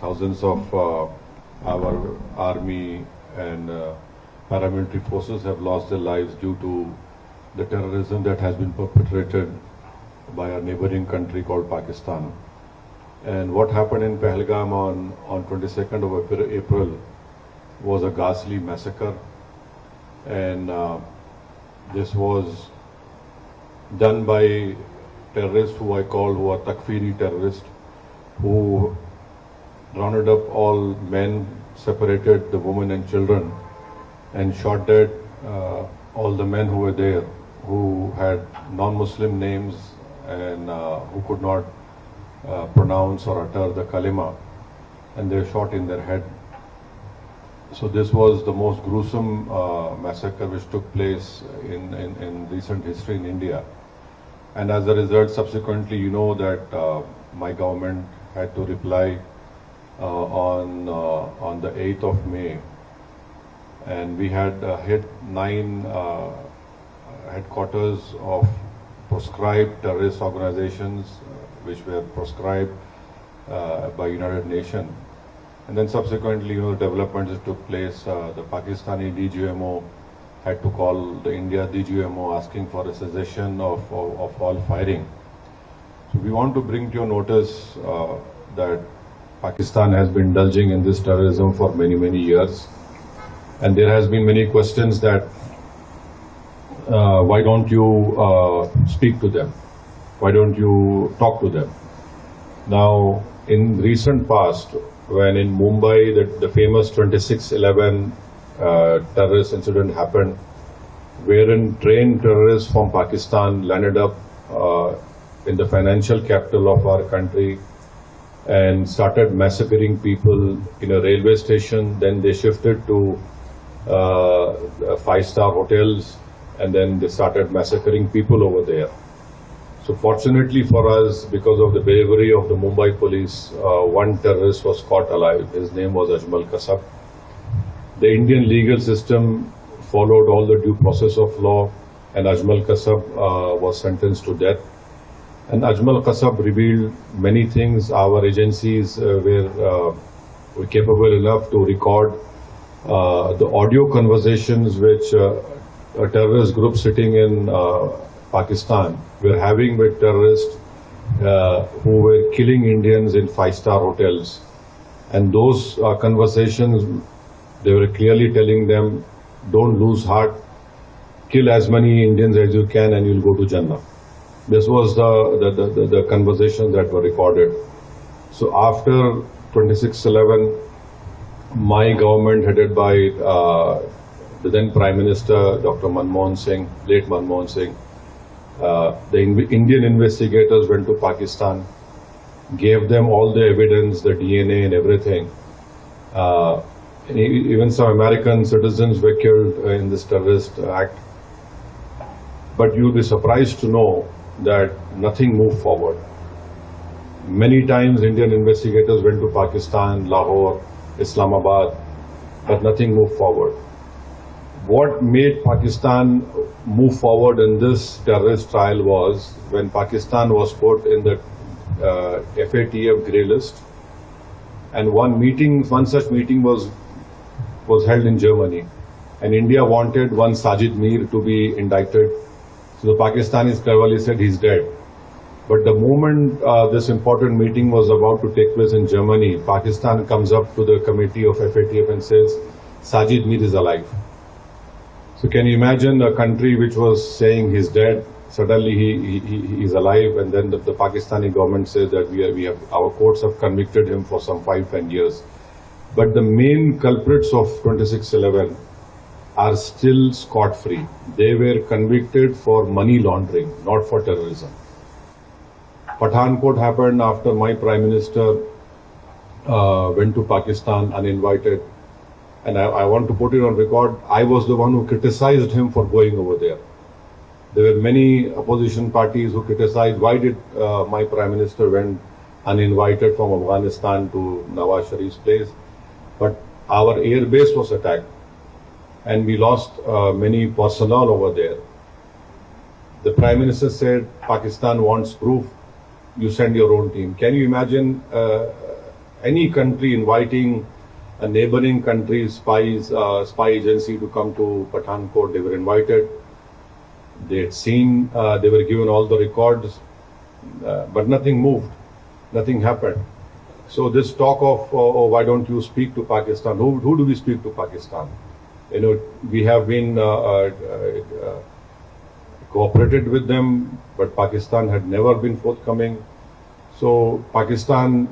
thousands of our army and paramilitary forces have lost their lives due to the terrorism that has been perpetrated by our neighboring country called Pakistan. And what happened in Pahalgam on 22nd of April was a ghastly massacre, and this was done by terrorists who are Takfiri terrorists, who rounded up all men, separated the women and children, and shot dead all the men who were there, who had non-Muslim names and who could not pronounce or utter the kalima, and they were shot in their head. So this was the most gruesome massacre which took place in recent history in India. And as a result, subsequently, you know that my government had to reply on the 8th of May, and we had hit 9 headquarters of proscribed terrorist organizations which were proscribed by United Nations. And then subsequently, developments that took place. The Pakistani DGMO had to call the India DGMO asking for a cessation of all firing. So we want to bring to your notice that Pakistan has been indulging in this terrorism for many, many years. And there has been many questions that why don't you speak to them? Why don't you talk to them? Now, in recent past, when in Mumbai the famous 26/11 terrorist incident happened, wherein trained terrorists from Pakistan landed up in the financial capital of our country and started massacring people in a railway station. Then they shifted to 5-star hotels, and then they started massacring people over there. So fortunately for us, because of the bravery of the Mumbai police, one terrorist was caught alive. His name was Ajmal Kasab. The Indian legal system followed all the due process of law, and Ajmal Kasab was sentenced to death. And Ajmal Kasab revealed many things. Our agencies were capable enough to record the audio conversations which a terrorist group sitting in Pakistan were having with terrorists who were killing Indians in 5-star hotels. And those conversations, they were clearly telling them, don't lose heart, kill as many Indians as you can and you'll go to Jannah. This was the conversations that were recorded. So after 26/11, my government headed by the then Prime Minister, Dr. Manmohan Singh, late Manmohan Singh, the Indian investigators went to Pakistan, gave them all the evidence, the DNA and everything. Even some American citizens were killed in this terrorist act. But you'll be surprised to know that nothing moved forward. Many times Indian investigators went to Pakistan, Lahore, Islamabad, but nothing moved forward. What made Pakistan move forward in this terrorist trial was when Pakistan was put in the FATF grey list, and one such meeting was held in Germany, and India wanted one Sajid Mir to be indicted. So the Pakistanis cleverly said he's dead. But the moment this important meeting was about to take place in Germany, Pakistan comes up to the committee of FATF and says, Sajid Mir is alive. So can you imagine a country which was saying he's dead, suddenly he is alive, and then the Pakistani government says that our courts have convicted him for some 5-10 years. But the main culprits of 26/11 are still scot-free. They were convicted for money laundering, not for terrorism. Pathankot happened after my Prime Minister went to Pakistan uninvited. And I want to put it on record, I was the one who criticized him for going over there. There were many opposition parties who criticized, why did my Prime Minister went uninvited from Afghanistan to Nawaz Sharif's place? But our air base was attacked, and we lost many personnel over there. The Prime Minister said, Pakistan wants proof, you send your own team. Can you imagine any country inviting a neighboring country's spy agency to come to Pathankot. They were invited. They had seen, they were given all the records, but nothing moved, nothing happened. So this talk of, oh, why don't you speak to Pakistan? Who do we speak to Pakistan? You know, we have been cooperated with them, but Pakistan had never been forthcoming. So Pakistan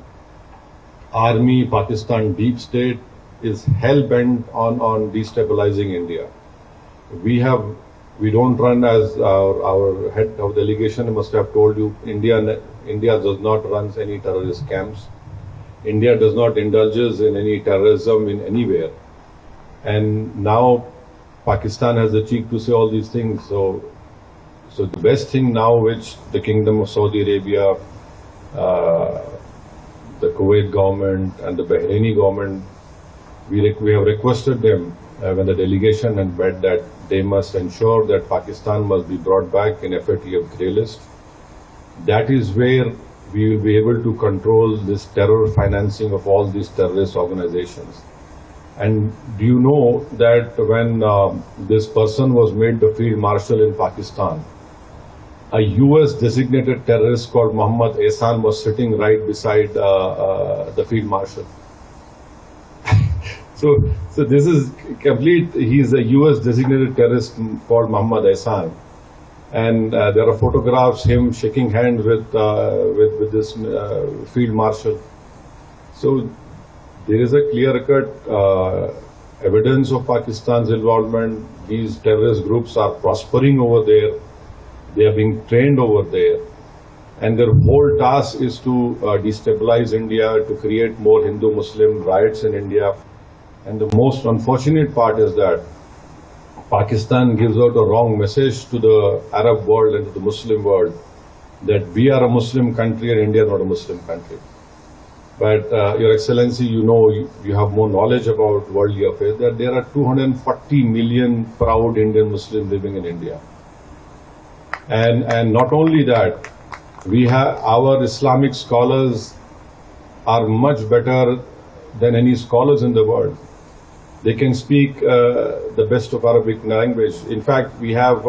army, Pakistan deep state is hell-bent on destabilizing India. We don't run, as our head of delegation must have told you, India does not run any terrorist camps. India does not indulges in any terrorism in anywhere. And now Pakistan has the cheek to say all these things. So the best thing now which the Kingdom of Saudi Arabia, the Kuwait government and the Bahraini government, we have requested them when the delegation had met that they must ensure that Pakistan must be brought back in FATF grey list. That is where we will be able to control this terror financing of all these terrorist organizations. And do you know that when this person was made the field marshal in Pakistan, a US designated terrorist called Mohammad Ehsan was sitting right beside the field marshal. So this is complete. He is a US designated terrorist called Mohammad Ehsan. And there are photographs him shaking hands with this field marshal. So there is a clear-cut evidence of Pakistan's involvement. These terrorist groups are prospering over there. They are being trained over there. And their whole task is to destabilize India, to create more Hindu-Muslim riots in India. And the most unfortunate part is that Pakistan gives out a wrong message to the Arab world and to the Muslim world that we are a Muslim country and India is not a Muslim country. But Your Excellency, you know, you have more knowledge about worldly affairs, that there are 240 million proud Indian Muslims living in India. And not only that, we have our Islamic scholars are much better than any scholars in the world. They can speak the best of Arabic language. In fact, we have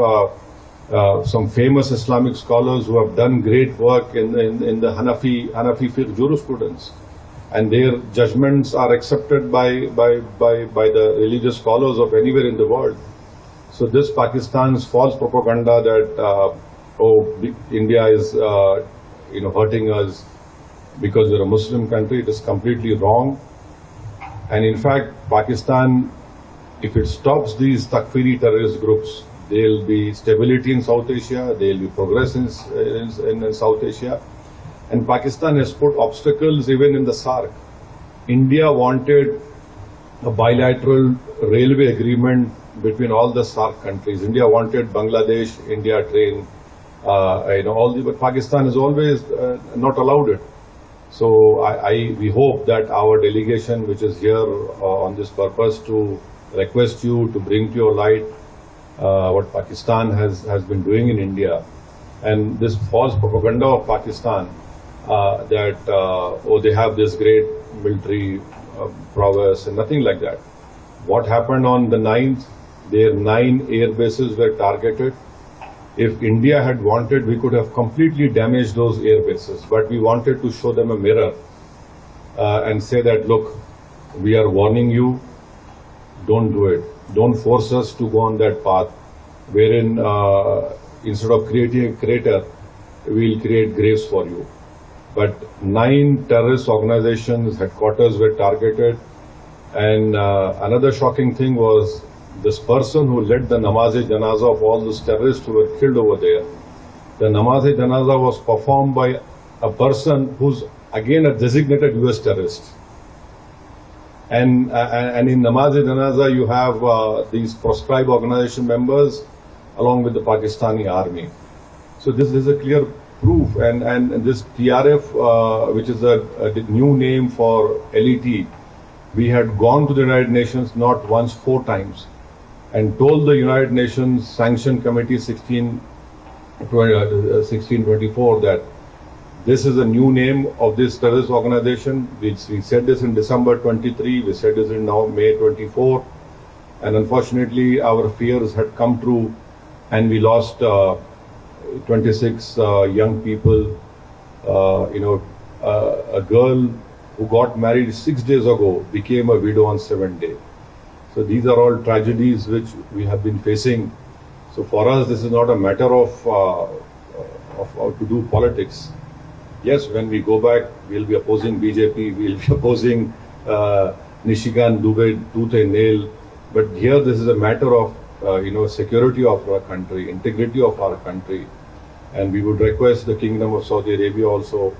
some famous Islamic scholars who have done great work in the Hanafi fiqh jurisprudence, and their judgments are accepted by the religious scholars of anywhere in the world. So this Pakistan's false propaganda that India is hurting us because we're a Muslim country, it is completely wrong. And in fact, Pakistan, if it stops these Takfiri terrorist groups, there will be stability in South Asia, there will be progress in South Asia. And Pakistan has put obstacles even in the SAARC. India wanted a bilateral railway agreement between all the SAARC countries. India wanted Bangladesh, India train, but Pakistan has always not allowed it. So we hope that our delegation, which is here on this purpose to request you to bring to your light what Pakistan has been doing in India, and this false propaganda of Pakistan that they have this great military prowess and nothing like that. What happened on the 9th? Their 9 air bases were targeted. If India had wanted, we could have completely damaged those air bases, but we wanted to show them a mirror and say that, look, we are warning you, don't do it. Don't force us to go on that path, wherein instead of creating a crater, we'll create graves for you. But 9 terrorist organizations' headquarters were targeted, and another shocking thing was this person who led the namaz-e-janaza of all those terrorists who were killed over there. The namaz-e-janaza was performed by a person who's again a designated US terrorist. And in namaz-e-janaza you have these proscribed organization members along with the Pakistani army. So this is a clear proof, and this TRF, which is a new name for LET, we had gone to the United Nations not once, 4 times, and told the United Nations Sanction Committee 1624 that This is a new name of this terrorist organization. We said this in December 23, we said this in now May 24, and unfortunately our fears had come true and we lost 26 young people. A girl who got married 6 days ago became a widow on 7th day. So these are all tragedies which we have been facing. So for us, this is not a matter of to do politics. Yes, when we go back, we'll be opposing BJP, we'll be opposing Nishikant Dubey tooth and nail. But here, this is a matter of security of our country, integrity of our country, and we would request the Kingdom of Saudi Arabia also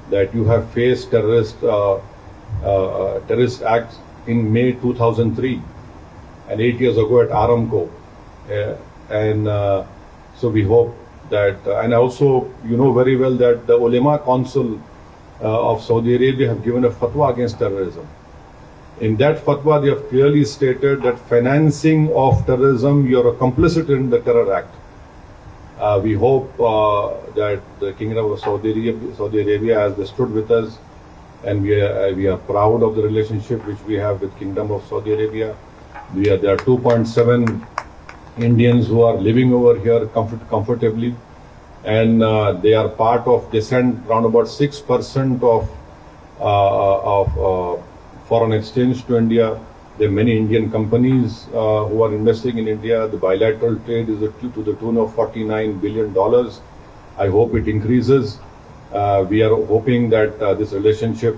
that you have faced terrorist acts in May 2003 and 8 years ago at Aramco, so we hope that, and also you know very well that the Ulema Council of Saudi Arabia have given a fatwa against terrorism. In that fatwa, they have clearly stated that financing of terrorism, you are complicit in the terror act. We hope that the Kingdom of Saudi Arabia has stood with us, and we are proud of the relationship which we have with Kingdom of Saudi Arabia. There are 2.7 Indians who are living over here comfortably, and they are part of, they send around about 6% of foreign exchange to India. There are many Indian companies who are investing in India. The bilateral trade is to the tune of $49 billion. I hope it increases. We are hoping that this relationship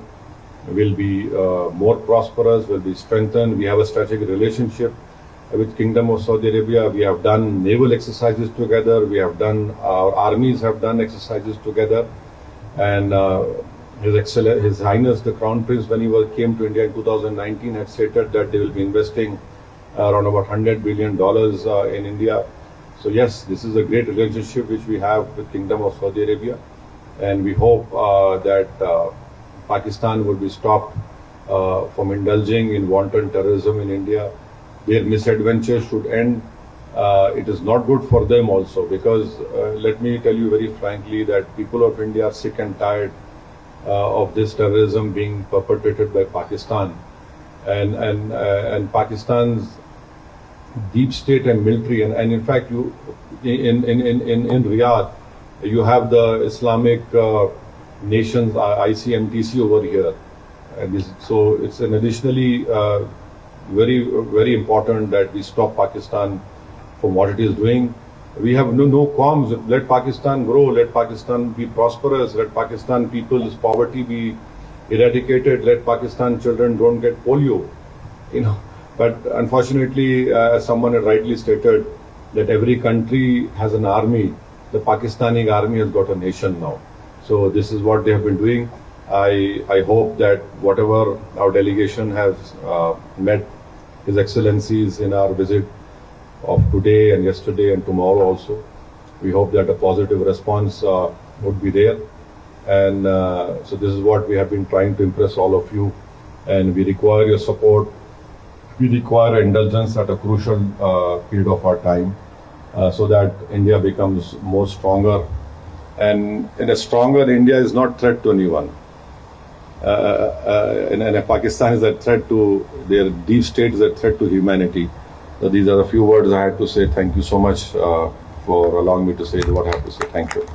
will be more prosperous, will be strengthened. We have a strategic relationship with Kingdom of Saudi Arabia. We have done naval exercises together. We have done, our armies have done exercises together. And His Highness the Crown Prince, when he came to India in 2019, had stated that they will be investing around about $100 billion in India. So yes, this is a great relationship which we have with Kingdom of Saudi Arabia, and we hope that Pakistan will be stopped from indulging in wanton terrorism in India. Their misadventure should end. It is not good for them also, because let me tell you very frankly that people of India are sick and tired of this terrorism being perpetrated by Pakistan, and Pakistan's deep state and military, and in fact, you in Riyadh, you have the Islamic nations ICMTC over here, and so it's an additionally very important that we stop Pakistan from what it is doing. We have no qualms. Let Pakistan grow. Let Pakistan be prosperous. Let Pakistan people's poverty be eradicated. Let Pakistan children don't get polio. But unfortunately, as someone had rightly stated, that every country has an army. The Pakistani army has got a nation now. So this is what they have been doing. I hope that whatever our delegation has met His Excellencies in our visit of today and yesterday and tomorrow also, we hope that a positive response would be there. And so this is what we have been trying to impress all of you, and we require your support. We require indulgence at a crucial period of our time, so that India becomes more stronger. And in a stronger India is not threat to anyone. And Pakistan is a threat to, their deep state is a threat to humanity. So these are a few words I had to say. Thank you so much for allowing me to say what I have to say. Thank you.